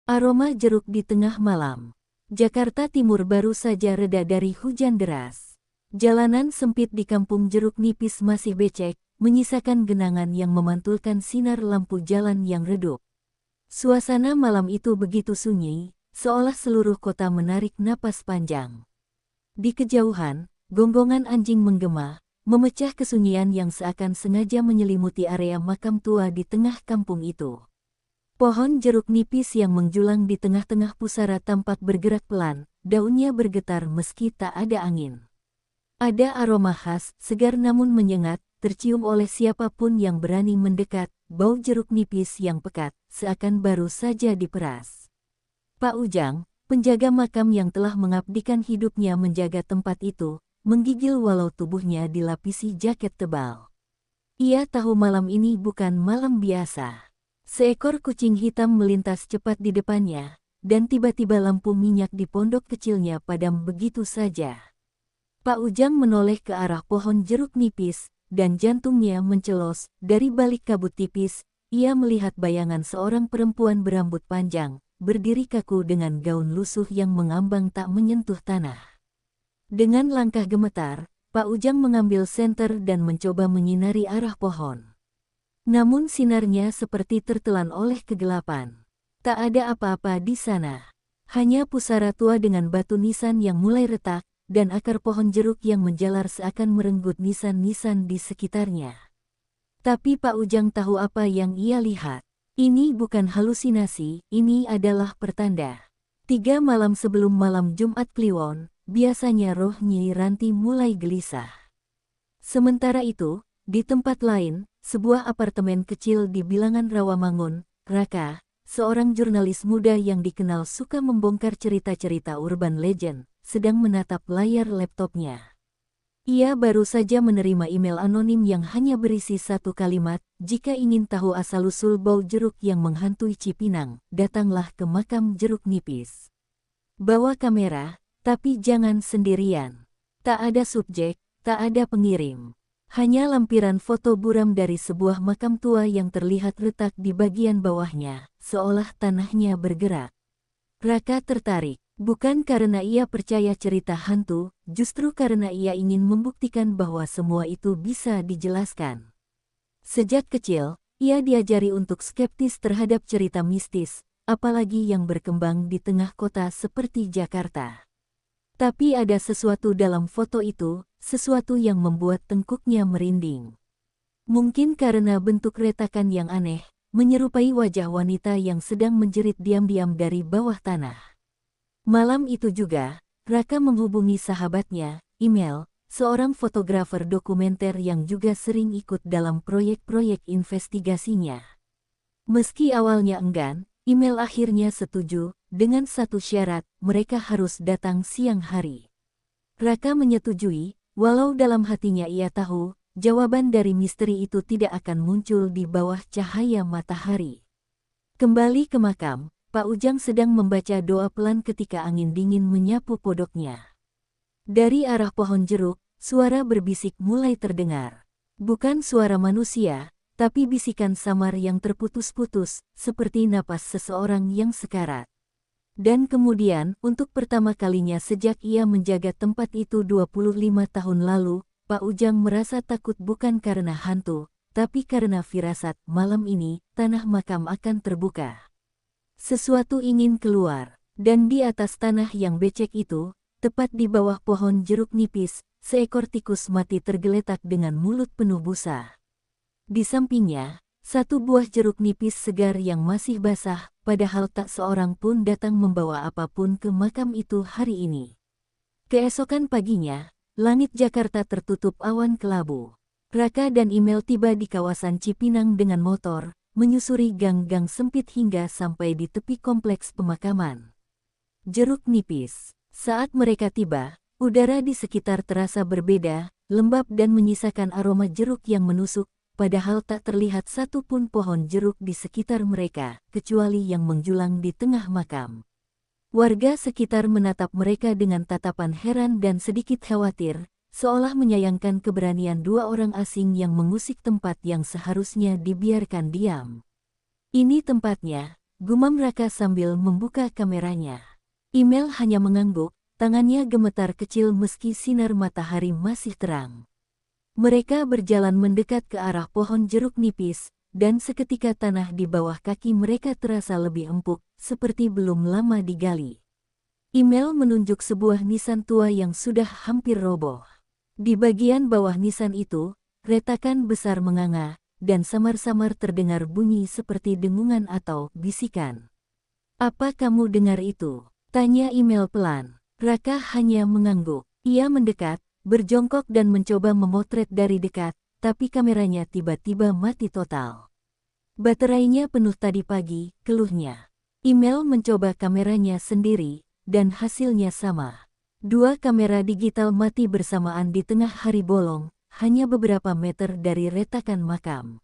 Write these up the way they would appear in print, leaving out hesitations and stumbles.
Aroma jeruk di tengah malam. Jakarta Timur baru saja reda dari hujan deras. Jalanan sempit di Kampung Jeruk Nipis masih becek, menyisakan genangan yang memantulkan sinar lampu jalan yang redup. Suasana malam itu begitu sunyi, seolah seluruh kota menarik napas panjang. Di kejauhan, gonggongan anjing menggema, memecah kesunyian yang seakan sengaja menyelimuti area makam tua di tengah kampung itu. Pohon jeruk nipis yang menjulang di tengah-tengah pusara tampak bergerak pelan, daunnya bergetar meski tak ada angin. Ada aroma khas, segar namun menyengat, tercium oleh siapapun yang berani mendekat, bau jeruk nipis yang pekat, seakan baru saja diperas. Pak Ujang, penjaga makam yang telah mengabdikan hidupnya menjaga tempat itu, menggigil walau tubuhnya dilapisi jaket tebal. Ia tahu malam ini bukan malam biasa. Seekor kucing hitam melintas cepat di depannya, dan tiba-tiba lampu minyak di pondok kecilnya padam begitu saja. Pak Ujang menoleh ke arah pohon jeruk nipis, dan jantungnya mencelos. Dari balik kabut tipis, ia melihat bayangan seorang perempuan berambut panjang, berdiri kaku dengan gaun lusuh yang mengambang tak menyentuh tanah. Dengan langkah gemetar, Pak Ujang mengambil senter dan mencoba menyinari arah pohon. Namun sinarnya seperti tertelan oleh kegelapan. Tak ada apa-apa di sana. Hanya pusara tua dengan batu nisan yang mulai retak, dan akar pohon jeruk yang menjalar seakan merenggut nisan-nisan di sekitarnya. Tapi Pak Ujang tahu apa yang ia lihat. Ini bukan halusinasi, ini adalah pertanda. 3 malam sebelum malam Jumat Kliwon, biasanya roh Nyi Ranti mulai gelisah. Sementara itu, di tempat lain, sebuah apartemen kecil di bilangan Rawamangun, Raka, seorang jurnalis muda yang dikenal suka membongkar cerita-cerita urban legend, sedang menatap layar laptopnya. Ia baru saja menerima email anonim yang hanya berisi satu kalimat, "Jika ingin tahu asal-usul bau jeruk yang menghantui Cipinang, datanglah ke makam jeruk nipis. Bawa kamera, tapi jangan sendirian." Tak ada subjek, tak ada pengirim. Hanya lampiran foto buram dari sebuah makam tua yang terlihat retak di bagian bawahnya, seolah tanahnya bergerak. Raka tertarik, bukan karena ia percaya cerita hantu, justru karena ia ingin membuktikan bahwa semua itu bisa dijelaskan. Sejak kecil, ia diajari untuk skeptis terhadap cerita mistis, apalagi yang berkembang di tengah kota seperti Jakarta. Tapi ada sesuatu dalam foto itu, sesuatu yang membuat tengkuknya merinding. Mungkin karena bentuk retakan yang aneh, menyerupai wajah wanita yang sedang menjerit diam-diam dari bawah tanah. Malam itu juga, Raka menghubungi sahabatnya, Email, seorang fotografer dokumenter yang juga sering ikut dalam proyek-proyek investigasinya. Meski awalnya enggan, Email akhirnya setuju, dengan satu syarat, mereka harus datang siang hari. Raka menyetujui, walau dalam hatinya ia tahu, jawaban dari misteri itu tidak akan muncul di bawah cahaya matahari. Kembali ke makam, Pak Ujang sedang membaca doa pelan ketika angin dingin menyapu podoknya. Dari arah pohon jeruk, suara berbisik mulai terdengar. Bukan suara manusia, tapi bisikan samar yang terputus-putus, seperti napas seseorang yang sekarat. Dan kemudian, untuk pertama kalinya sejak ia menjaga tempat itu 25 tahun lalu, Pak Ujang merasa takut bukan karena hantu, tapi karena firasat, malam ini, tanah makam akan terbuka. Sesuatu ingin keluar, dan di atas tanah yang becek itu, tepat di bawah pohon jeruk nipis, seekor tikus mati tergeletak dengan mulut penuh busa. Di sampingnya, satu buah jeruk nipis segar yang masih basah, padahal tak seorang pun datang membawa apapun ke makam itu hari ini. Keesokan paginya, langit Jakarta tertutup awan kelabu. Raka dan Email tiba di kawasan Cipinang dengan motor, menyusuri gang-gang sempit hingga sampai di tepi kompleks pemakaman jeruk nipis. Saat mereka tiba, udara di sekitar terasa berbeda, lembab dan menyisakan aroma jeruk yang menusuk, padahal tak terlihat satupun pohon jeruk di sekitar mereka, kecuali yang menjulang di tengah makam. Warga sekitar menatap mereka dengan tatapan heran dan sedikit khawatir, seolah menyayangkan keberanian dua orang asing yang mengusik tempat yang seharusnya dibiarkan diam. "Ini tempatnya," gumam Raka sambil membuka kameranya. Email hanya mengangguk, tangannya gemetar kecil meski sinar matahari masih terang. Mereka berjalan mendekat ke arah pohon jeruk nipis, dan seketika tanah di bawah kaki mereka terasa lebih empuk, seperti belum lama digali. Email menunjuk sebuah nisan tua yang sudah hampir roboh. Di bagian bawah nisan itu, retakan besar menganga, dan samar-samar terdengar bunyi seperti dengungan atau bisikan. "Apa kamu dengar itu?" tanya Email pelan. Raka hanya mengangguk. Ia mendekat, berjongkok dan mencoba memotret dari dekat, tapi kameranya tiba-tiba mati total. "Baterainya penuh tadi pagi," keluhnya. Email mencoba kameranya sendiri, dan hasilnya sama. Dua kamera digital mati bersamaan di tengah hari bolong, hanya beberapa meter dari retakan makam.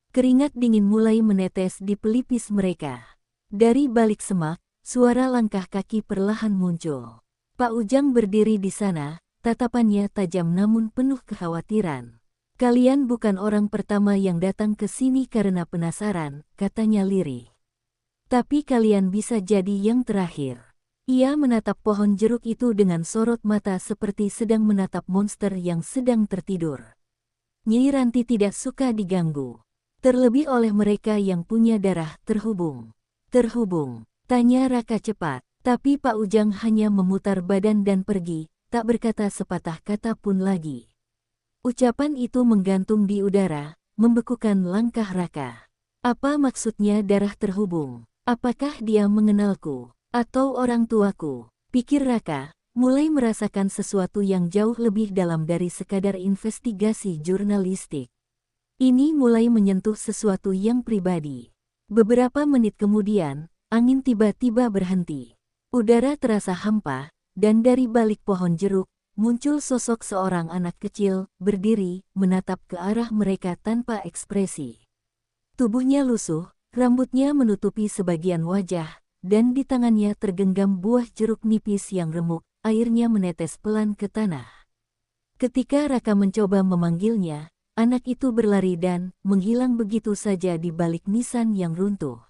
Keringat dingin mulai menetes di pelipis mereka. Dari balik semak, suara langkah kaki perlahan muncul. Pak Ujang berdiri di sana, tatapannya tajam namun penuh kekhawatiran. "Kalian bukan orang pertama yang datang ke sini karena penasaran," katanya lirih. "Tapi kalian bisa jadi yang terakhir." Ia menatap pohon jeruk itu dengan sorot mata seperti sedang menatap monster yang sedang tertidur. Nyi Ranti tidak suka diganggu. Terlebih oleh mereka yang punya darah terhubung. "Terhubung?" tanya Raka cepat. Tapi Pak Ujang hanya memutar badan dan pergi, tak berkata sepatah kata pun lagi. Ucapan itu menggantung di udara, membekukan langkah Raka. Apa maksudnya darah terhubung? Apakah dia mengenalku? Atau orang tuaku? Pikir Raka, mulai merasakan sesuatu yang jauh lebih dalam dari sekadar investigasi jurnalistik. Ini mulai menyentuh sesuatu yang pribadi. Beberapa menit kemudian, angin tiba-tiba berhenti. Udara terasa hampa, dan dari balik pohon jeruk, muncul sosok seorang anak kecil, berdiri, menatap ke arah mereka tanpa ekspresi. Tubuhnya lusuh, rambutnya menutupi sebagian wajah, dan di tangannya tergenggam buah jeruk nipis yang remuk, airnya menetes pelan ke tanah. Ketika Raka mencoba memanggilnya, anak itu berlari dan menghilang begitu saja di balik nisan yang runtuh.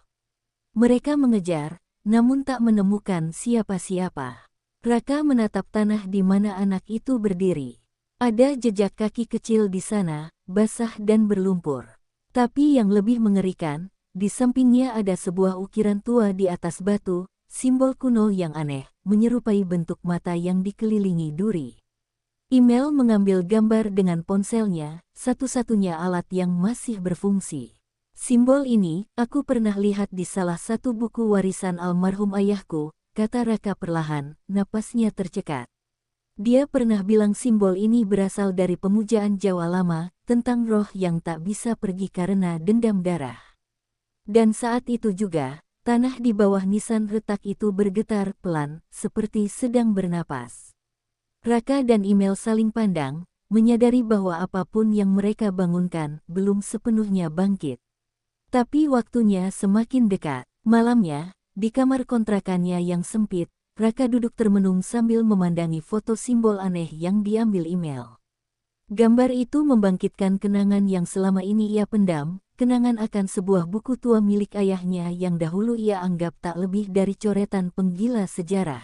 Mereka mengejar, namun tak menemukan siapa-siapa. Raka menatap tanah di mana anak itu berdiri. Ada jejak kaki kecil di sana, basah dan berlumpur. Tapi yang lebih mengerikan, di sampingnya ada sebuah ukiran tua di atas batu, simbol kuno yang aneh, menyerupai bentuk mata yang dikelilingi duri. Email mengambil gambar dengan ponselnya, satu-satunya alat yang masih berfungsi. "Simbol ini, aku pernah lihat di salah satu buku warisan almarhum ayahku," kata Raka perlahan, napasnya tercekat. Dia pernah bilang simbol ini berasal dari pemujaan Jawa lama, tentang roh yang tak bisa pergi karena dendam darah. Dan saat itu juga, tanah di bawah nisan retak itu bergetar pelan, seperti sedang bernapas. Raka dan Email saling pandang, menyadari bahwa apapun yang mereka bangunkan belum sepenuhnya bangkit. Tapi waktunya semakin dekat. Malamnya, di kamar kontrakannya yang sempit, Raka duduk termenung sambil memandangi foto simbol aneh yang diambil Email. Gambar itu membangkitkan kenangan yang selama ini ia pendam, kenangan akan sebuah buku tua milik ayahnya yang dahulu ia anggap tak lebih dari coretan penggila sejarah.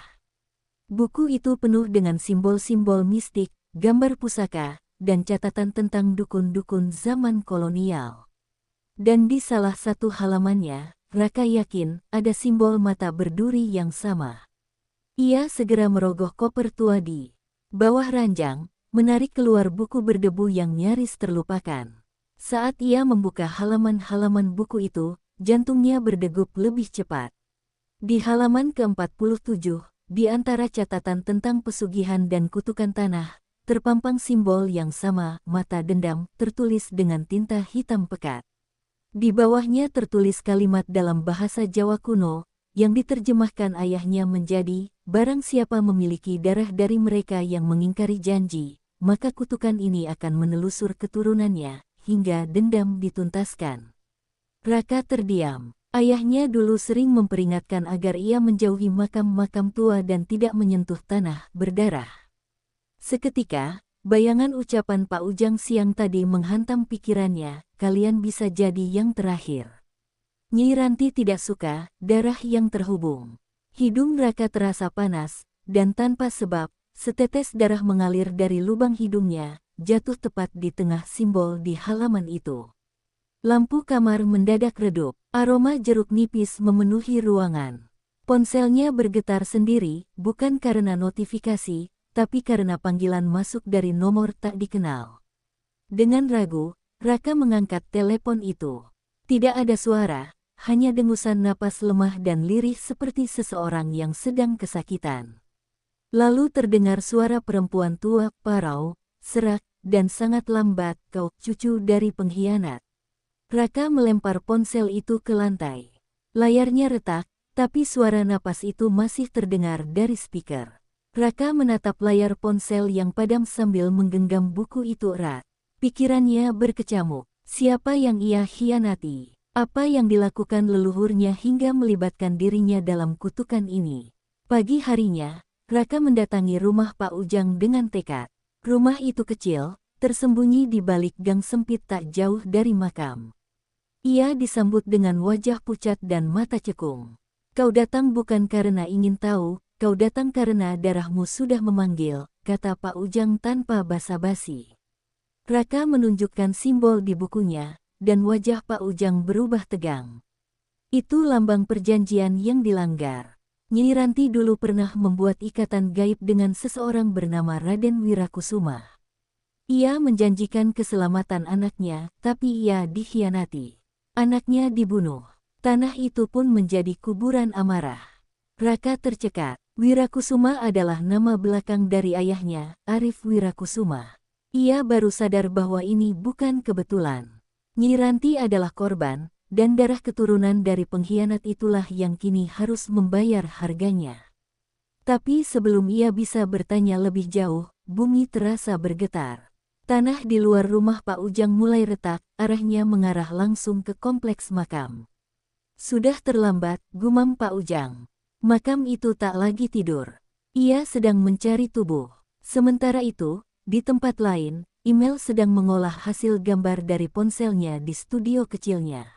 Buku itu penuh dengan simbol-simbol mistik, gambar pusaka, dan catatan tentang dukun-dukun zaman kolonial. Dan di salah satu halamannya, Raka yakin ada simbol mata berduri yang sama. Ia segera merogoh koper tua di bawah ranjang, menarik keluar buku berdebu yang nyaris terlupakan. Saat ia membuka halaman-halaman buku itu, jantungnya berdegup lebih cepat. Di halaman ke-47, di antara catatan tentang pesugihan dan kutukan tanah, terpampang simbol yang sama, mata dendam, tertulis dengan tinta hitam pekat. Di bawahnya tertulis kalimat dalam bahasa Jawa kuno, yang diterjemahkan ayahnya menjadi, "Barang siapa memiliki darah dari mereka yang mengingkari janji, maka kutukan ini akan menelusur keturunannya, hingga dendam dituntaskan." Raka terdiam. Ayahnya dulu sering memperingatkan agar ia menjauhi makam-makam tua dan tidak menyentuh tanah berdarah. Seketika, bayangan ucapan Pak Ujang siang tadi menghantam pikirannya, "Kalian bisa jadi yang terakhir." Nyi Ranti tidak suka darah yang terhubung. Hidung Raka terasa panas, dan tanpa sebab, setetes darah mengalir dari lubang hidungnya, jatuh tepat di tengah simbol di halaman itu. Lampu kamar mendadak redup, aroma jeruk nipis memenuhi ruangan. Ponselnya bergetar sendiri, bukan karena notifikasi, tapi karena panggilan masuk dari nomor tak dikenal. Dengan ragu, Raka mengangkat telepon itu. Tidak ada suara, hanya dengusan napas lemah dan lirih seperti seseorang yang sedang kesakitan. Lalu terdengar suara perempuan tua, parau, serak, dan sangat lambat, "Kau, cucu dari pengkhianat." Raka melempar ponsel itu ke lantai. Layarnya retak, tapi suara napas itu masih terdengar dari speaker. Raka menatap layar ponsel yang padam sambil menggenggam buku itu erat. Pikirannya berkecamuk. Siapa yang ia khianati? Apa yang dilakukan leluhurnya hingga melibatkan dirinya dalam kutukan ini? Pagi harinya, Raka mendatangi rumah Pak Ujang dengan tekad. Rumah itu kecil, tersembunyi di balik gang sempit tak jauh dari makam. Ia disambut dengan wajah pucat dan mata cekung. "Kau datang bukan karena ingin tahu, kau datang karena darahmu sudah memanggil," kata Pak Ujang tanpa basa-basi. Raka menunjukkan simbol di bukunya, dan wajah Pak Ujang berubah tegang. Itu lambang perjanjian yang dilanggar. Nyi Ranti dulu pernah membuat ikatan gaib dengan seseorang bernama Raden Wirakusuma. Ia menjanjikan keselamatan anaknya, tapi ia dikhianati. Anaknya dibunuh. Tanah itu pun menjadi kuburan amarah. Raka tercekat. Wirakusuma adalah nama belakang dari ayahnya, Arif Wirakusuma. Ia baru sadar bahwa ini bukan kebetulan. Nyi Ranti adalah korban, dan darah keturunan dari pengkhianat itulah yang kini harus membayar harganya. Tapi sebelum ia bisa bertanya lebih jauh, bumi terasa bergetar. Tanah di luar rumah Pak Ujang mulai retak, arahnya mengarah langsung ke kompleks makam. Sudah terlambat, gumam Pak Ujang. Makam itu tak lagi tidur. Ia sedang mencari tubuh. Sementara itu, di tempat lain, Email sedang mengolah hasil gambar dari ponselnya di studio kecilnya.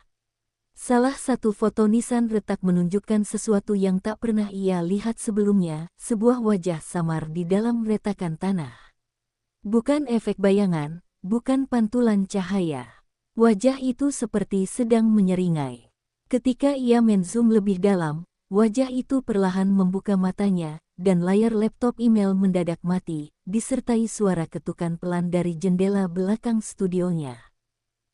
Salah satu foto nisan retak menunjukkan sesuatu yang tak pernah ia lihat sebelumnya, sebuah wajah samar di dalam retakan tanah. Bukan efek bayangan, bukan pantulan cahaya. Wajah itu seperti sedang menyeringai. Ketika ia menzoom lebih dalam, wajah itu perlahan membuka matanya, dan layar laptop Email mendadak mati, disertai suara ketukan pelan dari jendela belakang studionya.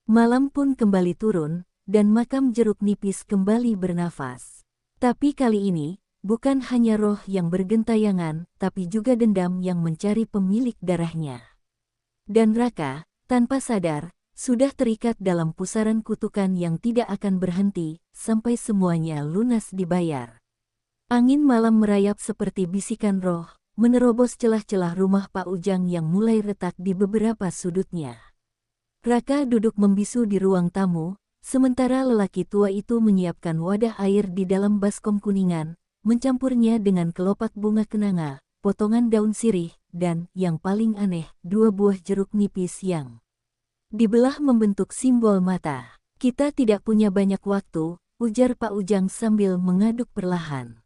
Malam pun kembali turun, dan makam jeruk nipis kembali bernafas. Tapi kali ini, bukan hanya roh yang bergentayangan, tapi juga dendam yang mencari pemilik darahnya. Dan Raka, tanpa sadar, sudah terikat dalam pusaran kutukan yang tidak akan berhenti, sampai semuanya lunas dibayar. Angin malam merayap seperti bisikan roh, menerobos celah-celah rumah Pak Ujang yang mulai retak di beberapa sudutnya. Raka duduk membisu di ruang tamu, sementara lelaki tua itu menyiapkan wadah air di dalam baskom kuningan, mencampurnya dengan kelopak bunga kenanga, potongan daun sirih, dan, yang paling aneh, 2 buah jeruk nipis yang dibelah membentuk simbol mata. "Kita tidak punya banyak waktu," ujar Pak Ujang sambil mengaduk perlahan.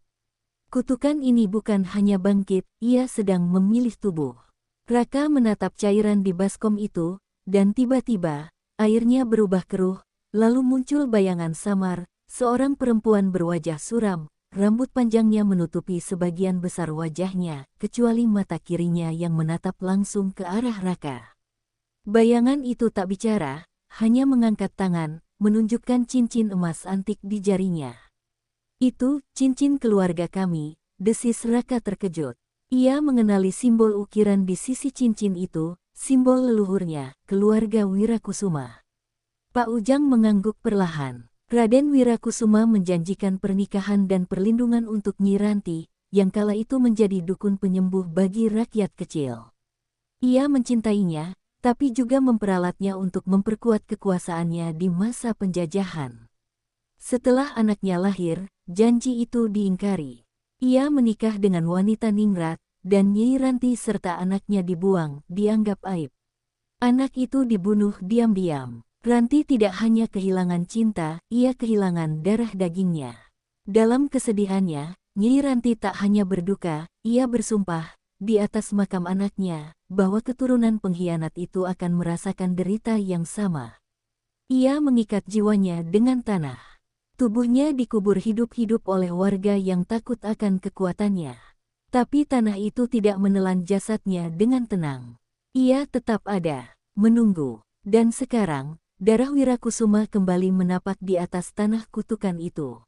Kutukan ini bukan hanya bangkit, ia sedang memilih tubuh. Raka menatap cairan di baskom itu, dan tiba-tiba, airnya berubah keruh, lalu muncul bayangan samar, seorang perempuan berwajah suram, rambut panjangnya menutupi sebagian besar wajahnya, kecuali mata kirinya yang menatap langsung ke arah Raka. Bayangan itu tak bicara, hanya mengangkat tangan, menunjukkan cincin emas antik di jarinya. "Itu, cincin keluarga kami," desis Raka terkejut. Ia mengenali simbol ukiran di sisi cincin itu, simbol leluhurnya, keluarga Wirakusuma. Pak Ujang mengangguk perlahan. Raden Wirakusuma menjanjikan pernikahan dan perlindungan untuk Nyi Ranti, yang kala itu menjadi dukun penyembuh bagi rakyat kecil. Ia mencintainya, tapi juga memperalatnya untuk memperkuat kekuasaannya di masa penjajahan. Setelah anaknya lahir, janji itu diingkari. Ia menikah dengan wanita ningrat, dan Nyi Ranti serta anaknya dibuang, dianggap aib. Anak itu dibunuh diam-diam. Ranti tidak hanya kehilangan cinta, ia kehilangan darah dagingnya. Dalam kesedihannya, Nyi Ranti tak hanya berduka, ia bersumpah di atas makam anaknya bahwa keturunan pengkhianat itu akan merasakan derita yang sama. Ia mengikat jiwanya dengan tanah. Tubuhnya dikubur hidup-hidup oleh warga yang takut akan kekuatannya. Tapi tanah itu tidak menelan jasadnya dengan tenang. Ia tetap ada, menunggu. Dan sekarang, darah Wirakusuma kembali menapak di atas tanah kutukan itu.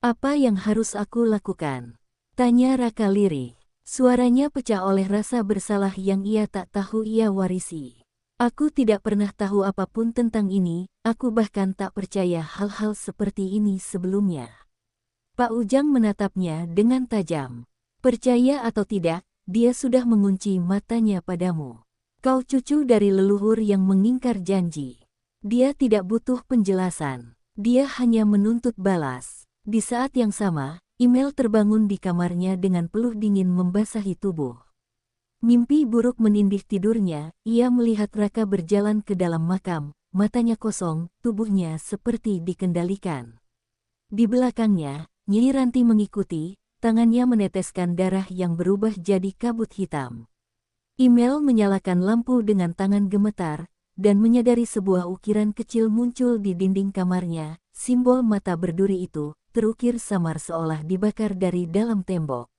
Apa yang harus aku lakukan? Tanya Raka lirih. Suaranya pecah oleh rasa bersalah yang ia tak tahu ia warisi. Aku tidak pernah tahu apapun tentang ini, aku bahkan tak percaya hal-hal seperti ini sebelumnya. Pak Ujang menatapnya dengan tajam. Percaya atau tidak, dia sudah mengunci matanya padamu. Kau cucu dari leluhur yang mengingkar janji. Dia tidak butuh penjelasan. Dia hanya menuntut balas. Di saat yang sama, Email terbangun di kamarnya dengan peluh dingin membasahi tubuh. Mimpi buruk menindih tidurnya, ia melihat Raka berjalan ke dalam makam, matanya kosong, tubuhnya seperti dikendalikan. Di belakangnya, Nyi Ranti mengikuti, tangannya meneteskan darah yang berubah jadi kabut hitam. Email menyalakan lampu dengan tangan gemetar, dan menyadari sebuah ukiran kecil muncul di dinding kamarnya, simbol mata berduri itu, terukir samar seolah dibakar dari dalam tembok.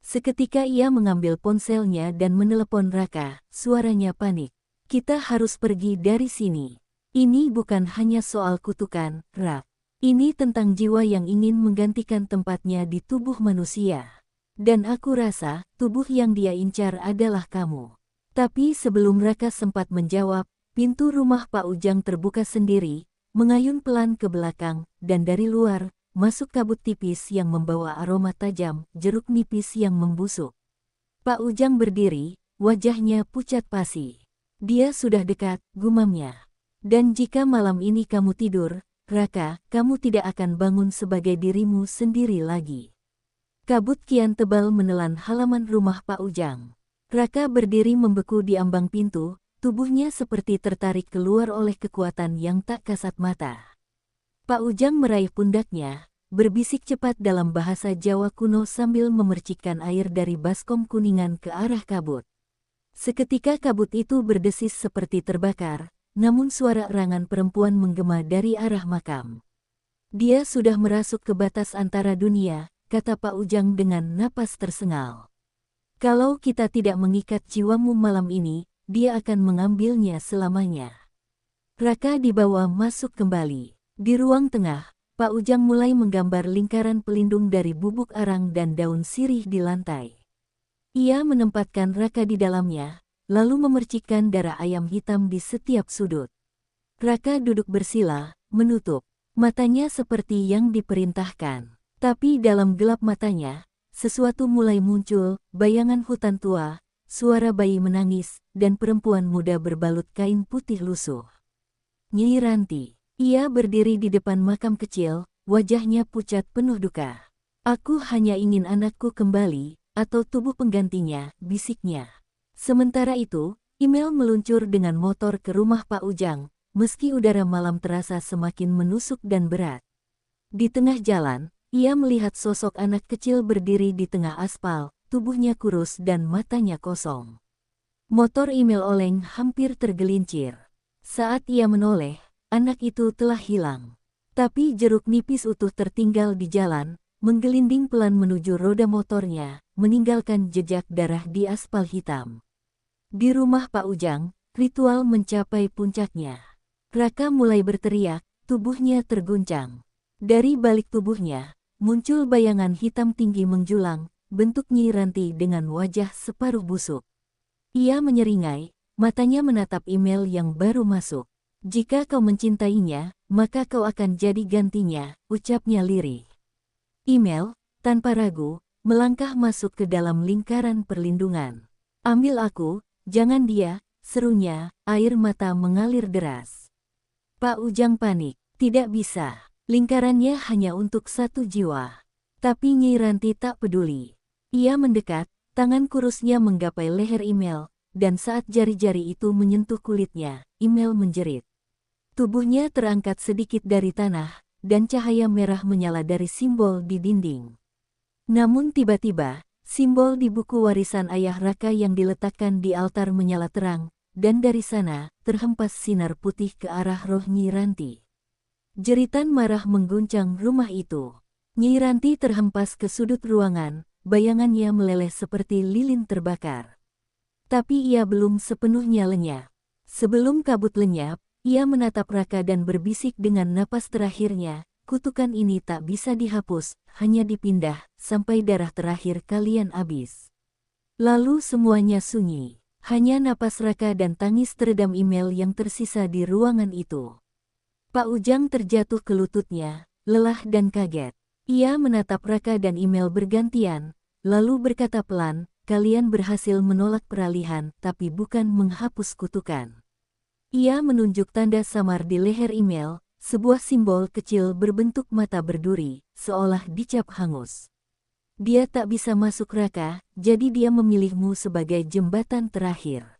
Seketika ia mengambil ponselnya dan menelepon Raka, suaranya panik. Kita harus pergi dari sini. Ini bukan hanya soal kutukan, Rak. Ini tentang jiwa yang ingin menggantikan tempatnya di tubuh manusia. Dan aku rasa, tubuh yang dia incar adalah kamu. Tapi sebelum Raka sempat menjawab, pintu rumah Pak Ujang terbuka sendiri, mengayun pelan ke belakang, dan dari luar, masuk kabut tipis yang membawa aroma tajam, jeruk nipis yang membusuk. Pak Ujang berdiri, wajahnya pucat pasi. Dia sudah dekat, gumamnya. Dan jika malam ini kamu tidur, Raka, kamu tidak akan bangun sebagai dirimu sendiri lagi. Kabut kian tebal menelan halaman rumah Pak Ujang. Raka berdiri membeku di ambang pintu, tubuhnya seperti tertarik keluar oleh kekuatan yang tak kasat mata. Pak Ujang meraih pundaknya, berbisik cepat dalam bahasa Jawa kuno sambil memercikkan air dari baskom kuningan ke arah kabut. Seketika kabut itu berdesis seperti terbakar, namun suara erangan perempuan menggema dari arah makam. Dia sudah merasuk ke batas antara dunia, kata Pak Ujang dengan napas tersengal. Kalau kita tidak mengikat jiwamu malam ini, dia akan mengambilnya selamanya. Raka dibawa masuk kembali. Di ruang tengah, Pak Ujang mulai menggambar lingkaran pelindung dari bubuk arang dan daun sirih di lantai. Ia menempatkan Raka di dalamnya, lalu memercikkan darah ayam hitam di setiap sudut. Raka duduk bersila, menutup matanya seperti yang diperintahkan. Tapi dalam gelap matanya, sesuatu mulai muncul, bayangan hutan tua, suara bayi menangis, dan perempuan muda berbalut kain putih lusuh. Nyi Ranti. Ia berdiri di depan makam kecil, wajahnya pucat penuh duka. Aku hanya ingin anakku kembali, atau tubuh penggantinya, bisiknya. Sementara itu, Email meluncur dengan motor ke rumah Pak Ujang, meski udara malam terasa semakin menusuk dan berat. Di tengah jalan, ia melihat sosok anak kecil berdiri di tengah aspal, tubuhnya kurus dan matanya kosong. Motor Email oleng hampir tergelincir. Saat ia menoleh, anak itu telah hilang. Tapi jeruk nipis utuh tertinggal di jalan, menggelinding pelan menuju roda motornya, meninggalkan jejak darah di aspal hitam. Di rumah Pak Ujang, ritual mencapai puncaknya. Raka mulai berteriak, tubuhnya terguncang. Dari balik tubuhnya, muncul bayangan hitam tinggi menjulang, bentuk Nyi Ranti dengan wajah separuh busuk. Ia menyeringai, matanya menatap Email yang baru masuk. Jika kau mencintainya, maka kau akan jadi gantinya, ucapnya lirih. Email, tanpa ragu, melangkah masuk ke dalam lingkaran perlindungan. Ambil aku, jangan dia, serunya, air mata mengalir deras. Pak Ujang panik, tidak bisa. Lingkarannya hanya untuk satu jiwa. Tapi Nyi Ranti tak peduli. Ia mendekat, tangan kurusnya menggapai leher Email, dan saat jari-jari itu menyentuh kulitnya, Email menjerit. Tubuhnya terangkat sedikit dari tanah, dan cahaya merah menyala dari simbol di dinding. Namun tiba-tiba, simbol di buku warisan ayah Raka yang diletakkan di altar menyala terang, dan dari sana, terhempas sinar putih ke arah roh Nyi Ranti. Jeritan marah mengguncang rumah itu. Nyi Ranti terhempas ke sudut ruangan, bayangannya meleleh seperti lilin terbakar. Tapi ia belum sepenuhnya lenyap. Sebelum kabut lenyap, ia menatap Raka dan berbisik dengan napas terakhirnya, kutukan ini tak bisa dihapus, hanya dipindah, sampai darah terakhir kalian habis. Lalu semuanya sunyi. Hanya napas Raka dan tangis teredam email yang tersisa di ruangan itu. Pak Ujang terjatuh ke lututnya, lelah dan kaget. Ia menatap Raka dan email bergantian, lalu berkata pelan, kalian berhasil menolak peralihan, tapi bukan menghapus kutukan. Ia menunjuk tanda samar di leher email, sebuah simbol kecil berbentuk mata berduri, seolah dicap hangus. Dia tak bisa masuk Raka, jadi dia memilihmu sebagai jembatan terakhir.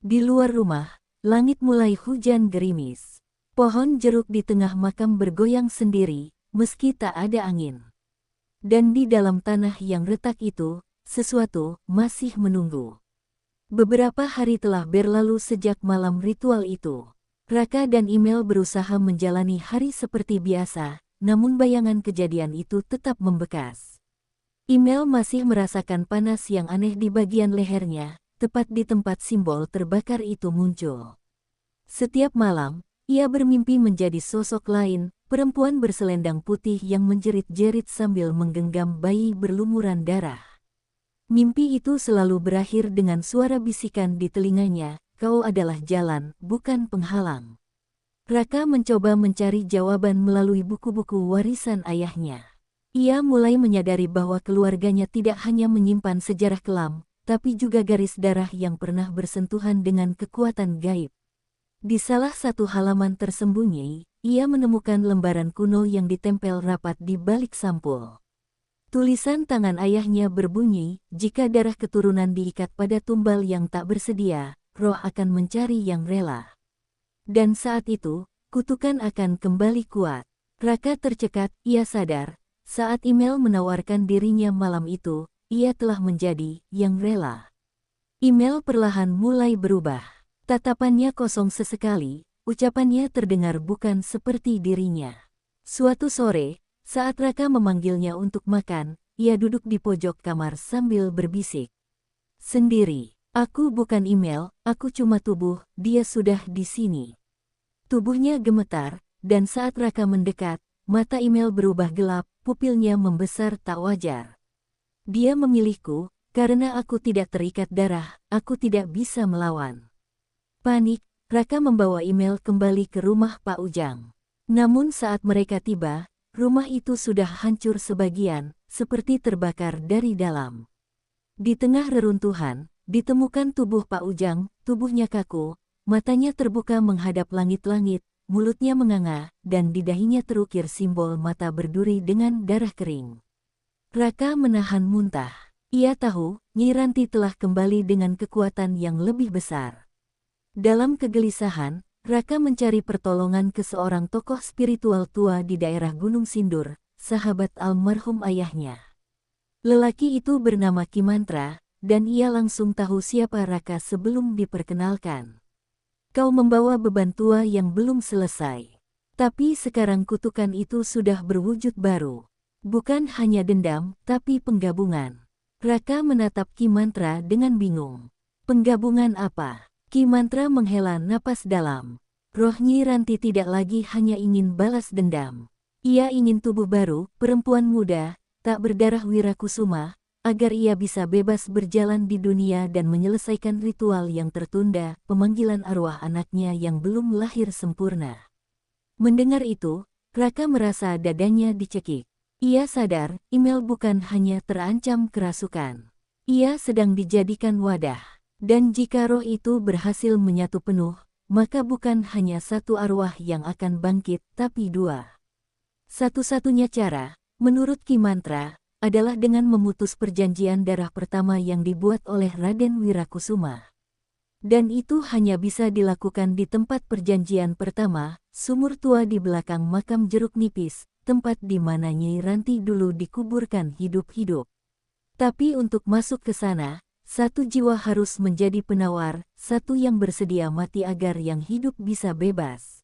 Di luar rumah, langit mulai hujan gerimis. Pohon jeruk di tengah makam bergoyang sendiri, meski tak ada angin. Dan di dalam tanah yang retak itu, sesuatu masih menunggu. Beberapa hari telah berlalu sejak malam ritual itu. Raka dan email berusaha menjalani hari seperti biasa, namun bayangan kejadian itu tetap membekas. Email masih merasakan panas yang aneh di bagian lehernya, tepat di tempat simbol terbakar itu muncul. Setiap malam, ia bermimpi menjadi sosok lain, perempuan berselendang putih yang menjerit-jerit sambil menggenggam bayi berlumuran darah. Mimpi itu selalu berakhir dengan suara bisikan di telinganya, kau adalah jalan, bukan penghalang. Raka mencoba mencari jawaban melalui buku-buku warisan ayahnya. Ia mulai menyadari bahwa keluarganya tidak hanya menyimpan sejarah kelam, tapi juga garis darah yang pernah bersentuhan dengan kekuatan gaib. Di salah satu halaman tersembunyi, ia menemukan lembaran kuno yang ditempel rapat di balik sampul. Tulisan tangan ayahnya berbunyi, jika darah keturunan diikat pada tumbal yang tak bersedia, roh akan mencari yang rela. Dan saat itu, kutukan akan kembali kuat. Raka tercekat, ia sadar, saat email menawarkan dirinya malam itu, ia telah menjadi yang rela. Email perlahan mulai berubah. Tatapannya kosong sesekali, ucapannya terdengar bukan seperti dirinya. Suatu sore, saat Raka memanggilnya untuk makan, ia duduk di pojok kamar sambil berbisik. Sendiri, aku bukan email, aku cuma tubuh, dia sudah di sini. Tubuhnya gemetar, dan saat Raka mendekat, mata email berubah gelap, pupilnya membesar tak wajar. Dia memilihku, karena aku tidak terikat darah, aku tidak bisa melawan. Panik, Raka membawa email kembali ke rumah Pak Ujang. Namun saat mereka tiba, rumah itu sudah hancur sebagian, seperti terbakar dari dalam. Di tengah reruntuhan, ditemukan tubuh Pak Ujang, tubuhnya kaku, matanya terbuka menghadap langit-langit, mulutnya menganga, dan di dahinya terukir simbol mata berduri dengan darah kering. Raka menahan muntah. Ia tahu, Nyi Ranti telah kembali dengan kekuatan yang lebih besar. Dalam kegelisahan, Raka mencari pertolongan ke seorang tokoh spiritual tua di daerah Gunung Sindur, sahabat almarhum ayahnya. Lelaki itu bernama Ki Mantra, dan ia langsung tahu siapa Raka sebelum diperkenalkan. Kau membawa beban tua yang belum selesai. Tapi sekarang kutukan itu sudah berwujud baru. Bukan hanya dendam, tapi penggabungan. Raka menatap Ki Mantra dengan bingung. Penggabungan apa? Ki Mantra menghela napas dalam. Roh Nyi Ranti tidak lagi hanya ingin balas dendam. Ia ingin tubuh baru, perempuan muda, tak berdarah Wirakusuma, agar ia bisa bebas berjalan di dunia dan menyelesaikan ritual yang tertunda, pemanggilan arwah anaknya yang belum lahir sempurna. Mendengar itu, Raka merasa dadanya dicekik. Ia sadar, email bukan hanya terancam kerasukan. Ia sedang dijadikan wadah. Dan jika roh itu berhasil menyatu penuh, maka bukan hanya satu arwah yang akan bangkit, tapi dua. Satu-satunya cara, menurut Ki Mantra, adalah dengan memutus perjanjian darah pertama yang dibuat oleh Raden Wirakusuma. Dan itu hanya bisa dilakukan di tempat perjanjian pertama, sumur tua di belakang makam Jeruk Nipis, tempat di mana Nyi Ranti dulu dikuburkan hidup-hidup. Tapi untuk masuk ke sana, satu jiwa harus menjadi penawar, satu yang bersedia mati agar yang hidup bisa bebas.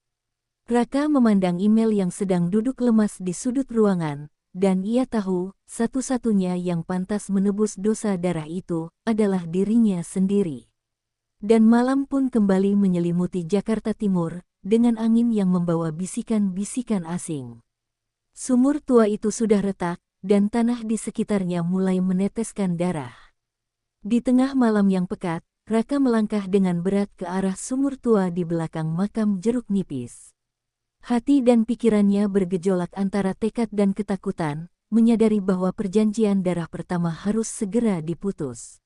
Raka memandang email yang sedang duduk lemas di sudut ruangan, dan ia tahu, satu-satunya yang pantas menebus dosa darah itu, adalah dirinya sendiri. Dan malam pun kembali menyelimuti Jakarta Timur, dengan angin yang membawa bisikan-bisikan asing. Sumur tua itu sudah retak, dan tanah di sekitarnya mulai meneteskan darah. Di tengah malam yang pekat, Raka melangkah dengan berat ke arah sumur tua di belakang makam Jeruk Nipis. Hati dan pikirannya bergejolak antara tekad dan ketakutan, menyadari bahwa perjanjian darah pertama harus segera diputus.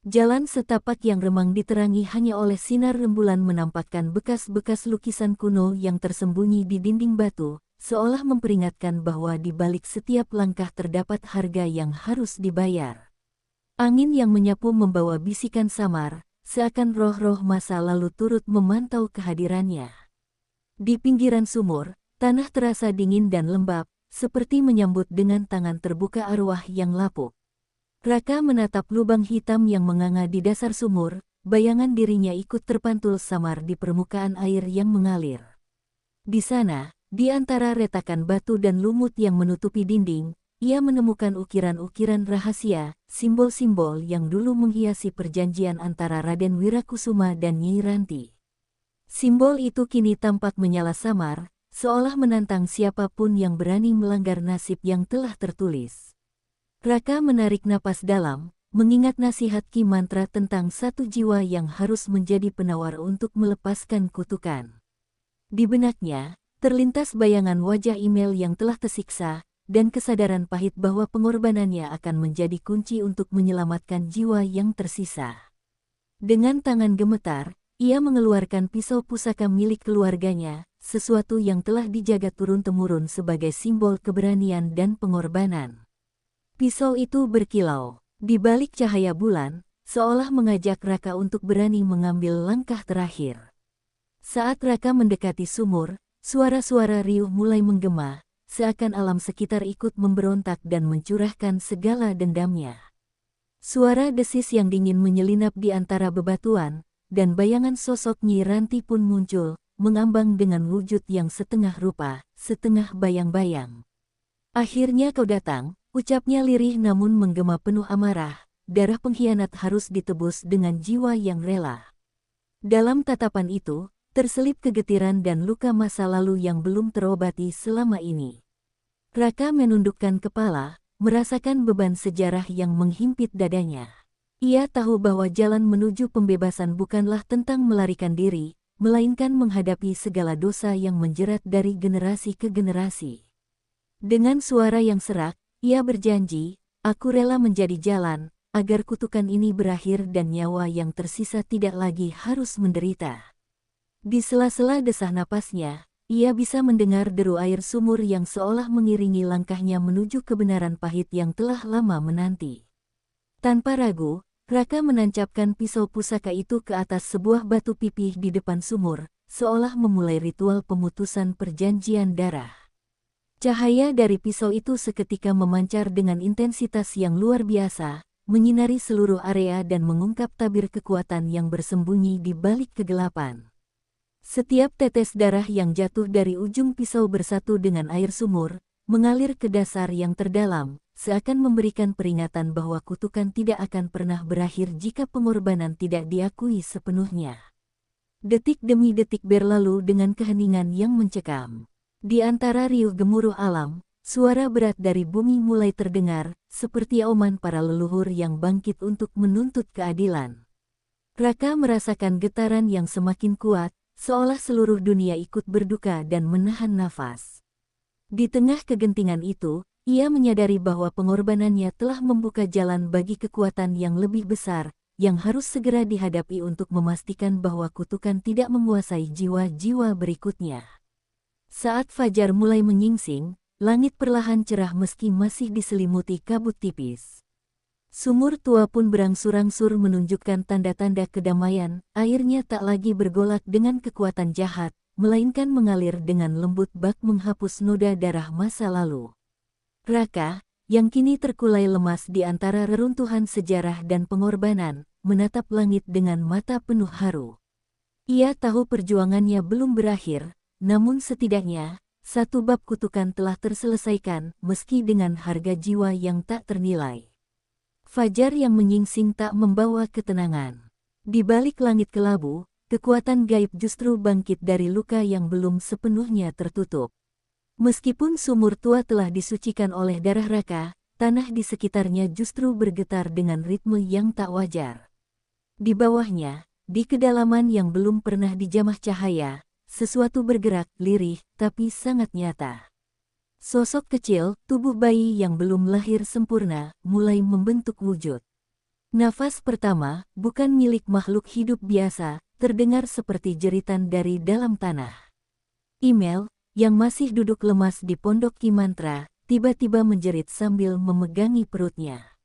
Jalan setapak yang remang diterangi hanya oleh sinar rembulan menampakkan bekas-bekas lukisan kuno yang tersembunyi di dinding batu, seolah memperingatkan bahwa di balik setiap langkah terdapat harga yang harus dibayar. Angin yang menyapu membawa bisikan samar, seakan roh-roh masa lalu turut memantau kehadirannya. Di pinggiran sumur, tanah terasa dingin dan lembab, seperti menyambut dengan tangan terbuka arwah yang lapuk. Raka menatap lubang hitam yang menganga di dasar sumur, bayangan dirinya ikut terpantul samar di permukaan air yang mengalir. Di sana, di antara retakan batu dan lumut yang menutupi dinding, ia menemukan ukiran-ukiran rahasia, simbol-simbol yang dulu menghiasi perjanjian antara Raden Wirakusuma dan Nyi Ranti. Simbol itu kini tampak menyala samar, seolah menantang siapapun yang berani melanggar nasib yang telah tertulis. Raka menarik napas dalam, mengingat nasihat Ki Mantra tentang satu jiwa yang harus menjadi penawar untuk melepaskan kutukan. Di benaknya, terlintas bayangan wajah email yang telah tersiksa, dan kesadaran pahit bahwa pengorbanannya akan menjadi kunci untuk menyelamatkan jiwa yang tersisa. Dengan tangan gemetar, ia mengeluarkan pisau pusaka milik keluarganya, sesuatu yang telah dijaga turun-temurun sebagai simbol keberanian dan pengorbanan. Pisau itu berkilau, di balik cahaya bulan, seolah mengajak Raka untuk berani mengambil langkah terakhir. Saat Raka mendekati sumur, suara-suara riuh mulai menggema, seakan alam sekitar ikut memberontak dan mencurahkan segala dendamnya. Suara desis yang dingin menyelinap di antara bebatuan, dan bayangan sosok Nyi Ranti pun muncul, mengambang dengan wujud yang setengah rupa, setengah bayang-bayang. "Akhirnya kau datang," ucapnya lirih namun menggema penuh amarah, "darah pengkhianat harus ditebus dengan jiwa yang rela." Dalam tatapan itu, terselip kegetiran dan luka masa lalu yang belum terobati selama ini. Raka menundukkan kepala, merasakan beban sejarah yang menghimpit dadanya. Ia tahu bahwa jalan menuju pembebasan bukanlah tentang melarikan diri, melainkan menghadapi segala dosa yang menjerat dari generasi ke generasi. Dengan suara yang serak, ia berjanji, "Aku rela menjadi jalan, agar kutukan ini berakhir dan nyawa yang tersisa tidak lagi harus menderita." Di sela-sela desah napasnya, ia bisa mendengar deru air sumur yang seolah mengiringi langkahnya menuju kebenaran pahit yang telah lama menanti. Tanpa ragu, Raka menancapkan pisau pusaka itu ke atas sebuah batu pipih di depan sumur, seolah memulai ritual pemutusan perjanjian darah. Cahaya dari pisau itu seketika memancar dengan intensitas yang luar biasa, menyinari seluruh area dan mengungkap tabir kekuatan yang bersembunyi di balik kegelapan. Setiap tetes darah yang jatuh dari ujung pisau bersatu dengan air sumur, mengalir ke dasar yang terdalam, seakan memberikan peringatan bahwa kutukan tidak akan pernah berakhir jika pengorbanan tidak diakui sepenuhnya. Detik demi detik berlalu dengan keheningan yang mencekam. Di antara riuh gemuruh alam, suara berat dari bumi mulai terdengar, seperti auman para leluhur yang bangkit untuk menuntut keadilan. Raka merasakan getaran yang semakin kuat, seolah seluruh dunia ikut berduka dan menahan nafas. Di tengah kegentingan itu, ia menyadari bahwa pengorbanannya telah membuka jalan bagi kekuatan yang lebih besar, yang harus segera dihadapi untuk memastikan bahwa kutukan tidak menguasai jiwa-jiwa berikutnya. Saat fajar mulai menyingsing, langit perlahan cerah meski masih diselimuti kabut tipis. Sumur tua pun berangsur-angsur menunjukkan tanda-tanda kedamaian, airnya tak lagi bergolak dengan kekuatan jahat, melainkan mengalir dengan lembut bak menghapus noda darah masa lalu. Raka, yang kini terkulai lemas di antara reruntuhan sejarah dan pengorbanan, menatap langit dengan mata penuh haru. Ia tahu perjuangannya belum berakhir, namun setidaknya, satu bab kutukan telah terselesaikan meski dengan harga jiwa yang tak ternilai. Fajar yang menyingsing tak membawa ketenangan. Di balik langit kelabu, kekuatan gaib justru bangkit dari luka yang belum sepenuhnya tertutup. Meskipun sumur tua telah disucikan oleh darah Raka, tanah di sekitarnya justru bergetar dengan ritme yang tak wajar. Di bawahnya, di kedalaman yang belum pernah dijamah cahaya, sesuatu bergerak, lirih, tapi sangat nyata. Sosok kecil, tubuh bayi yang belum lahir sempurna, mulai membentuk wujud. Nafas pertama, bukan milik makhluk hidup biasa, terdengar seperti jeritan dari dalam tanah. Email, yang masih duduk lemas di pondok Ki Mantra, tiba-tiba menjerit sambil memegangi perutnya.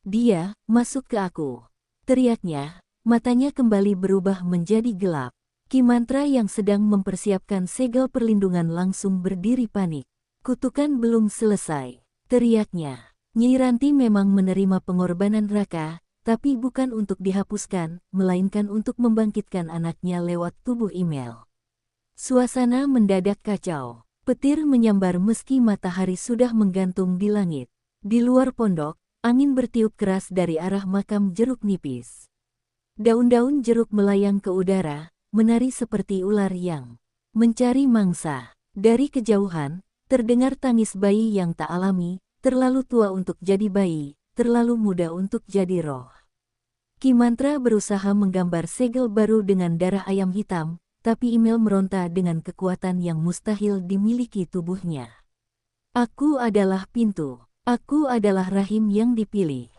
Dia, masuk ke aku. Teriaknya, matanya kembali berubah menjadi gelap. Ki Mantra yang sedang mempersiapkan segel perlindungan langsung berdiri panik. Kutukan belum selesai, teriaknya. Nyi Ranti memang menerima pengorbanan Raka, tapi bukan untuk dihapuskan, melainkan untuk membangkitkan anaknya lewat tubuh email. Suasana mendadak kacau. Petir menyambar meski matahari sudah menggantung di langit. Di luar pondok, angin bertiup keras dari arah makam jeruk nipis. Daun-daun jeruk melayang ke udara, menari seperti ular yang mencari mangsa. Dari kejauhan, terdengar tangis bayi yang tak alami, terlalu tua untuk jadi bayi, terlalu muda untuk jadi roh. Ki Mantra berusaha menggambar segel baru dengan darah ayam hitam, tapi email meronta dengan kekuatan yang mustahil dimiliki tubuhnya. Aku adalah pintu. Aku adalah rahim yang dipilih.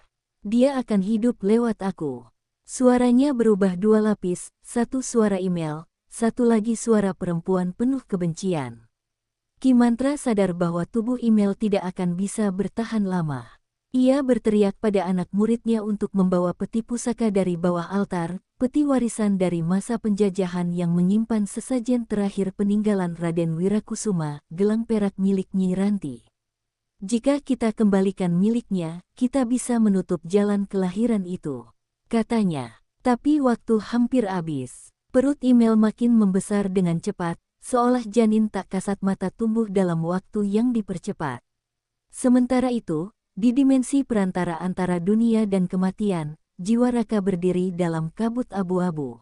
Dia akan hidup lewat aku. Suaranya berubah dua lapis, satu suara email, satu lagi suara perempuan penuh kebencian. Ki Mantra sadar bahwa tubuh email tidak akan bisa bertahan lama. Ia berteriak pada anak muridnya untuk membawa peti pusaka dari bawah altar, peti warisan dari masa penjajahan yang menyimpan sesajen terakhir peninggalan Raden Wirakusuma, gelang perak milik Nyi Ranti. Jika kita kembalikan miliknya, kita bisa menutup jalan kelahiran itu, katanya. Tapi waktu hampir habis. Perut email makin membesar dengan cepat, seolah janin tak kasat mata tumbuh dalam waktu yang dipercepat. Sementara itu, di dimensi perantara antara dunia dan kematian, jiwa Raka berdiri dalam kabut abu-abu.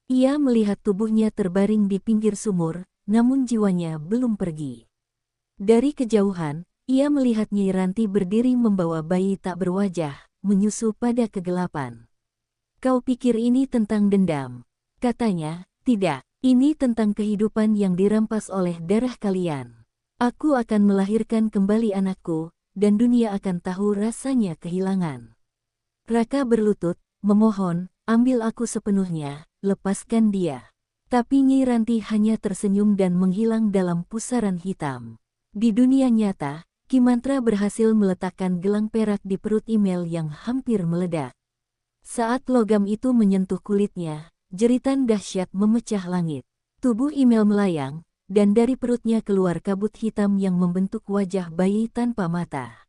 Ia melihat tubuhnya terbaring di pinggir sumur, namun jiwanya belum pergi. Dari kejauhan, ia melihat Nyi Ranti berdiri membawa bayi tak berwajah, menyusu pada kegelapan. Kau pikir ini tentang dendam? Katanya, tidak. Ini tentang kehidupan yang dirampas oleh darah kalian. Aku akan melahirkan kembali anakku, dan dunia akan tahu rasanya kehilangan. Raka berlutut, memohon, ambil aku sepenuhnya, lepaskan dia. Tapi Nyi Ranti hanya tersenyum dan menghilang dalam pusaran hitam. Di dunia nyata, Ki Mantra berhasil meletakkan gelang perak di perut email yang hampir meledak. Saat logam itu menyentuh kulitnya, jeritan dahsyat memecah langit. Tubuh email melayang, dan dari perutnya keluar kabut hitam yang membentuk wajah bayi tanpa mata.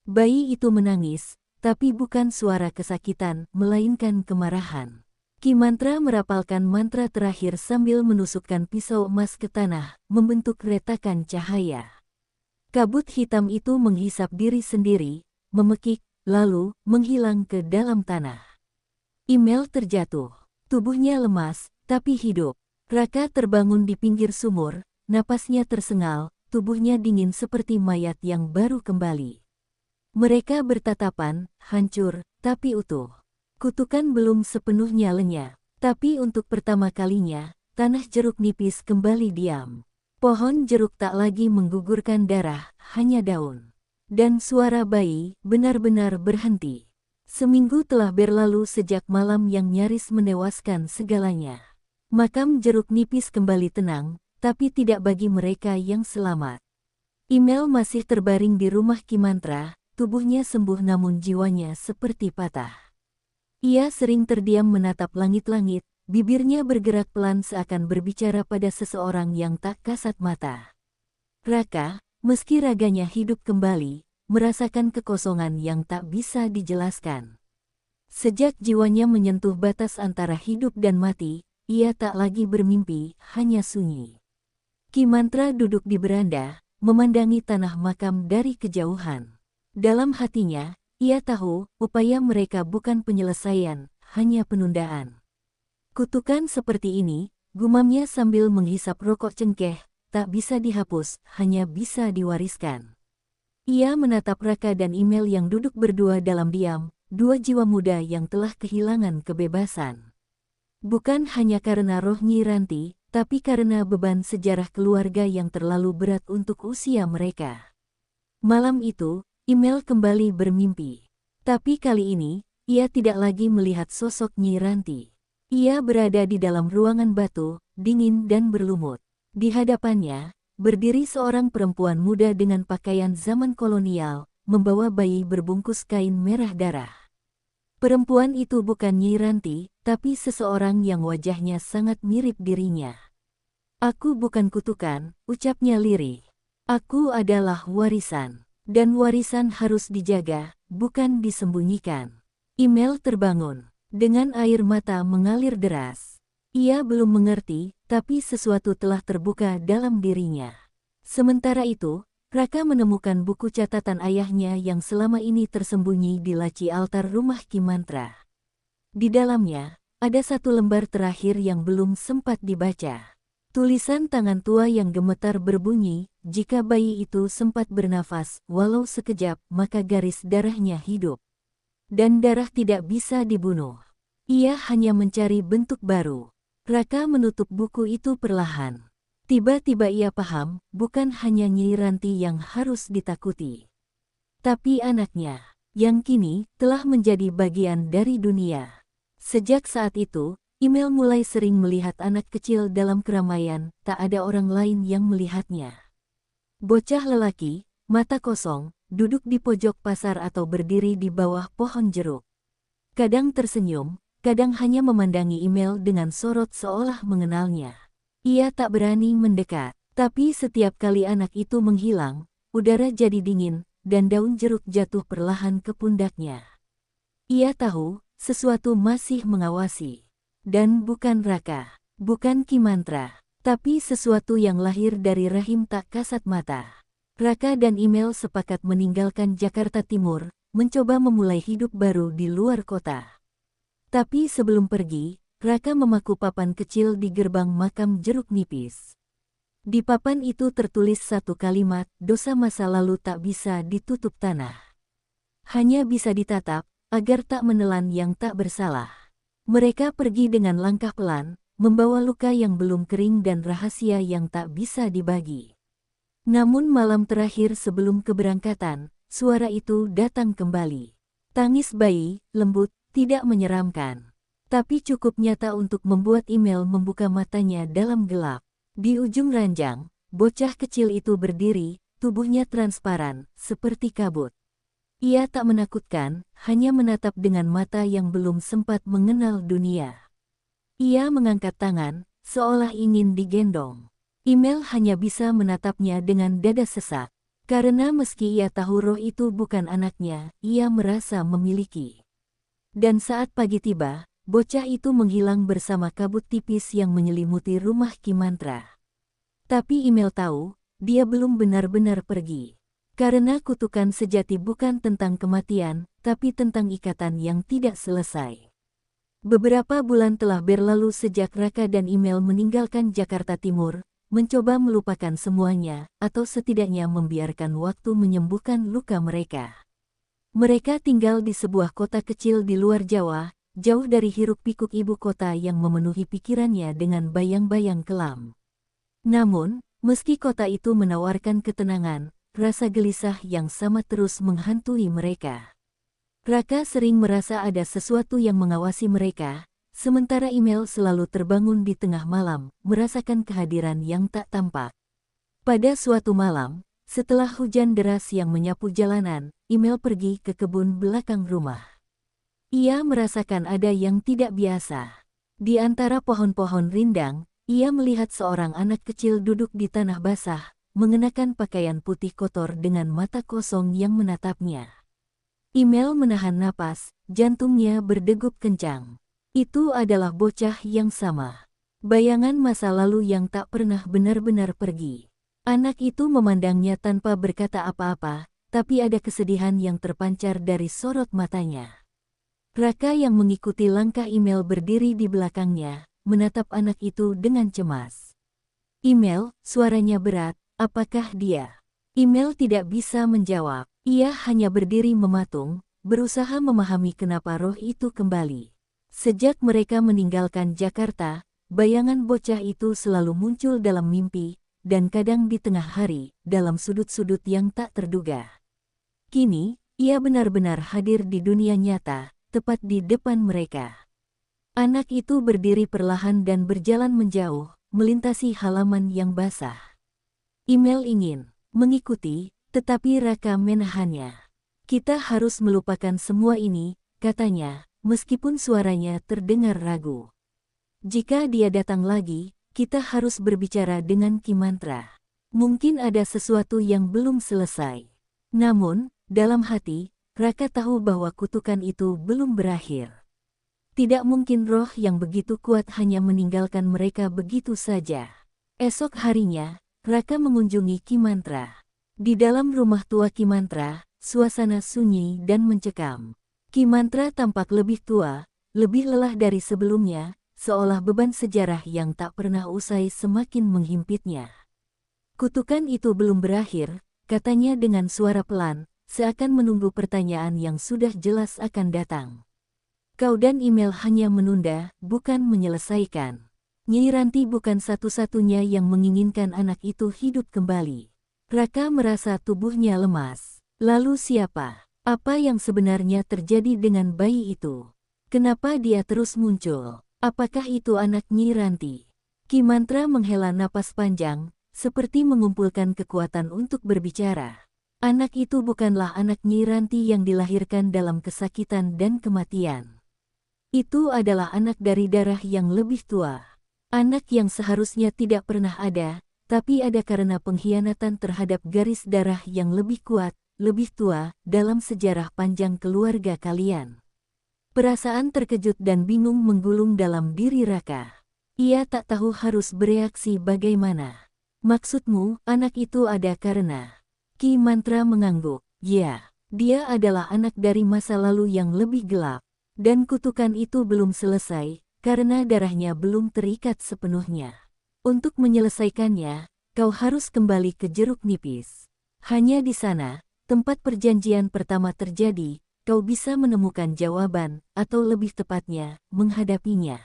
Bayi itu menangis, tapi bukan suara kesakitan, melainkan kemarahan. Ki Mantra merapalkan mantra terakhir sambil menusukkan pisau emas ke tanah, membentuk retakan cahaya. Kabut hitam itu menghisap diri sendiri, memekik, lalu menghilang ke dalam tanah. Email terjatuh. Tubuhnya lemas, tapi hidup. Raka terbangun di pinggir sumur, napasnya tersengal, tubuhnya dingin seperti mayat yang baru kembali. Mereka bertatapan, hancur, tapi utuh. Kutukan belum sepenuhnya lenyap, tapi untuk pertama kalinya, tanah jeruk nipis kembali diam. Pohon jeruk tak lagi menggugurkan darah, hanya daun. Dan suara bayi benar-benar berhenti. Seminggu telah berlalu sejak malam yang nyaris menewaskan segalanya. Makam jeruk nipis kembali tenang, tapi tidak bagi mereka yang selamat. Email masih terbaring di rumah Ki Mantra, tubuhnya sembuh namun jiwanya seperti patah. Ia sering terdiam menatap langit-langit, bibirnya bergerak pelan seakan berbicara pada seseorang yang tak kasat mata. Raka, meski raganya hidup kembali, merasakan kekosongan yang tak bisa dijelaskan. Sejak jiwanya menyentuh batas antara hidup dan mati, ia tak lagi bermimpi, hanya sunyi. Ki Mantra duduk di beranda, memandangi tanah makam dari kejauhan. Dalam hatinya, ia tahu upaya mereka bukan penyelesaian, hanya penundaan. Kutukan seperti ini, gumamnya sambil menghisap rokok cengkeh, tak bisa dihapus, hanya bisa diwariskan. Ia menatap Raka dan Email yang duduk berdua dalam diam, dua jiwa muda yang telah kehilangan kebebasan. Bukan hanya karena roh Nyi Ranti, tapi karena beban sejarah keluarga yang terlalu berat untuk usia mereka. Malam itu, Email kembali bermimpi. Tapi kali ini, ia tidak lagi melihat sosok Nyi Ranti. Ia berada di dalam ruangan batu, dingin dan berlumut. Di hadapannya, berdiri seorang perempuan muda dengan pakaian zaman kolonial, membawa bayi berbungkus kain merah darah. Perempuan itu bukan Nyi Ranti, tapi seseorang yang wajahnya sangat mirip dirinya. "Aku bukan kutukan," ucapnya lirih. "Aku adalah warisan. Dan warisan harus dijaga, bukan disembunyikan." Email terbangun. Dengan air mata mengalir deras. Ia belum mengerti, tapi sesuatu telah terbuka dalam dirinya. Sementara itu, Raka menemukan buku catatan ayahnya yang selama ini tersembunyi di laci altar rumah Ki Mantra. Di dalamnya, ada satu lembar terakhir yang belum sempat dibaca. Tulisan tangan tua yang gemetar berbunyi, "Jika bayi itu sempat bernafas, walau sekejap, maka garis darahnya hidup. Dan darah tidak bisa dibunuh. Ia hanya mencari bentuk baru." Raka menutup buku itu perlahan. Tiba-tiba ia paham, bukan hanya Nyi Ranti yang harus ditakuti. Tapi anaknya, yang kini telah menjadi bagian dari dunia. Sejak saat itu, Email mulai sering melihat anak kecil dalam keramaian, tak ada orang lain yang melihatnya. Bocah lelaki, mata kosong, duduk di pojok pasar atau berdiri di bawah pohon jeruk. Kadang tersenyum, kadang hanya memandangi Email dengan sorot seolah mengenalnya. Ia tak berani mendekat, tapi setiap kali anak itu menghilang, udara jadi dingin, dan daun jeruk jatuh perlahan ke pundaknya. Ia tahu, sesuatu masih mengawasi. Dan bukan Raka, bukan Ki Mantra, tapi sesuatu yang lahir dari rahim tak kasat mata. Raka dan Email sepakat meninggalkan Jakarta Timur, mencoba memulai hidup baru di luar kota. Tapi sebelum pergi, Raka memaku papan kecil di gerbang makam jeruk nipis. Di papan itu tertulis satu kalimat, "Dosa masa lalu tak bisa ditutup tanah. Hanya bisa ditatap, agar tak menelan yang tak bersalah." Mereka pergi dengan langkah pelan, membawa luka yang belum kering dan rahasia yang tak bisa dibagi. Namun malam terakhir sebelum keberangkatan, suara itu datang kembali. Tangis bayi, lembut, tidak menyeramkan. Tapi cukup nyata untuk membuat Email membuka matanya dalam gelap. Di ujung ranjang, bocah kecil itu berdiri, tubuhnya transparan, seperti kabut. Ia tak menakutkan, hanya menatap dengan mata yang belum sempat mengenal dunia. Ia mengangkat tangan, seolah ingin digendong. Email hanya bisa menatapnya dengan dada sesak. Karena meski ia tahu roh itu bukan anaknya, ia merasa memiliki. Dan saat pagi tiba, bocah itu menghilang bersama kabut tipis yang menyelimuti rumah Ki Mantra. Tapi Email tahu, dia belum benar-benar pergi. Karena kutukan sejati bukan tentang kematian, tapi tentang ikatan yang tidak selesai. Beberapa bulan telah berlalu sejak Raka dan Email meninggalkan Jakarta Timur, mencoba melupakan semuanya, atau setidaknya membiarkan waktu menyembuhkan luka mereka. Mereka tinggal di sebuah kota kecil di luar Jawa, jauh dari hiruk-pikuk ibu kota yang memenuhi pikirannya dengan bayang-bayang kelam. Namun, meski kota itu menawarkan ketenangan, rasa gelisah yang sama terus menghantui mereka. Raka sering merasa ada sesuatu yang mengawasi mereka, sementara Email selalu terbangun di tengah malam, merasakan kehadiran yang tak tampak. Pada suatu malam, Setelah hujan deras yang menyapu jalanan, Email pergi ke kebun belakang rumah. Ia merasakan ada yang tidak biasa. Di antara pohon-pohon rindang, ia melihat seorang anak kecil duduk di tanah basah, mengenakan pakaian putih kotor dengan mata kosong yang menatapnya. Email menahan napas, jantungnya berdegup kencang. Itu adalah bocah yang sama. Bayangan masa lalu yang tak pernah benar-benar pergi. Anak itu memandangnya tanpa berkata apa-apa, tapi ada kesedihan yang terpancar dari sorot matanya. Raka yang mengikuti langkah Email berdiri di belakangnya, menatap anak itu dengan cemas. Email, suaranya berat, apakah dia? Email tidak bisa menjawab. Ia hanya berdiri mematung, berusaha memahami kenapa roh itu kembali. Sejak mereka meninggalkan Jakarta, bayangan bocah itu selalu muncul dalam mimpi, dan kadang di tengah hari, dalam sudut-sudut yang tak terduga. Kini, ia benar-benar hadir di dunia nyata, tepat di depan mereka. Anak itu berdiri perlahan dan berjalan menjauh, melintasi halaman yang basah. Email ingin mengikuti, tetapi Raka menahannya. Kita harus melupakan semua ini, katanya, meskipun suaranya terdengar ragu. Jika dia datang lagi, kita harus berbicara dengan Ki Mantra. Mungkin ada sesuatu yang belum selesai. Namun, dalam hati, Raka tahu bahwa kutukan itu belum berakhir. Tidak mungkin roh yang begitu kuat hanya meninggalkan mereka begitu saja. Esok harinya, Raka mengunjungi Ki Mantra. Di dalam rumah tua Ki Mantra, suasana sunyi dan mencekam. Ki Mantra tampak lebih tua, lebih lelah dari sebelumnya, seolah beban sejarah yang tak pernah usai semakin menghimpitnya. Kutukan itu belum berakhir, katanya dengan suara pelan, seakan menunggu pertanyaan yang sudah jelas akan datang. Kau dan Email hanya menunda, bukan menyelesaikan. Nyi Ranti bukan satu-satunya yang menginginkan anak itu hidup kembali. Raka merasa tubuhnya lemas. Lalu siapa? Apa yang sebenarnya terjadi dengan bayi itu? Kenapa dia terus muncul? Apakah itu anak Nyi Ranti? Ki Mantra menghela napas panjang, seperti mengumpulkan kekuatan untuk berbicara. Anak itu bukanlah anak Nyi Ranti yang dilahirkan dalam kesakitan dan kematian. Itu adalah anak dari darah yang lebih tua. Anak yang seharusnya tidak pernah ada, tapi ada karena pengkhianatan terhadap garis darah yang lebih kuat, lebih tua, dalam sejarah panjang keluarga kalian. Perasaan terkejut dan bingung menggulung dalam diri Raka. Ia tak tahu harus bereaksi bagaimana. Maksudmu, anak itu ada karena... Ki Mantra mengangguk. Ya, dia adalah anak dari masa lalu yang lebih gelap. Dan kutukan itu belum selesai, karena darahnya belum terikat sepenuhnya. Untuk menyelesaikannya, kau harus kembali ke Jeruk Nipis. Hanya di sana, tempat perjanjian pertama terjadi, kau bisa menemukan jawaban, atau lebih tepatnya, menghadapinya.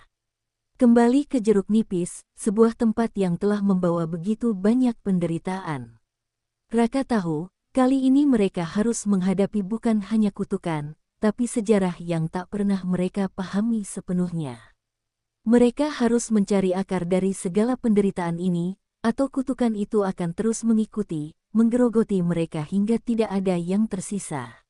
Kembali ke Jeruk Nipis, sebuah tempat yang telah membawa begitu banyak penderitaan. Raka tahu, kali ini mereka harus menghadapi bukan hanya kutukan, tapi sejarah yang tak pernah mereka pahami sepenuhnya. Mereka harus mencari akar dari segala penderitaan ini, atau kutukan itu akan terus mengikuti, menggerogoti mereka hingga tidak ada yang tersisa.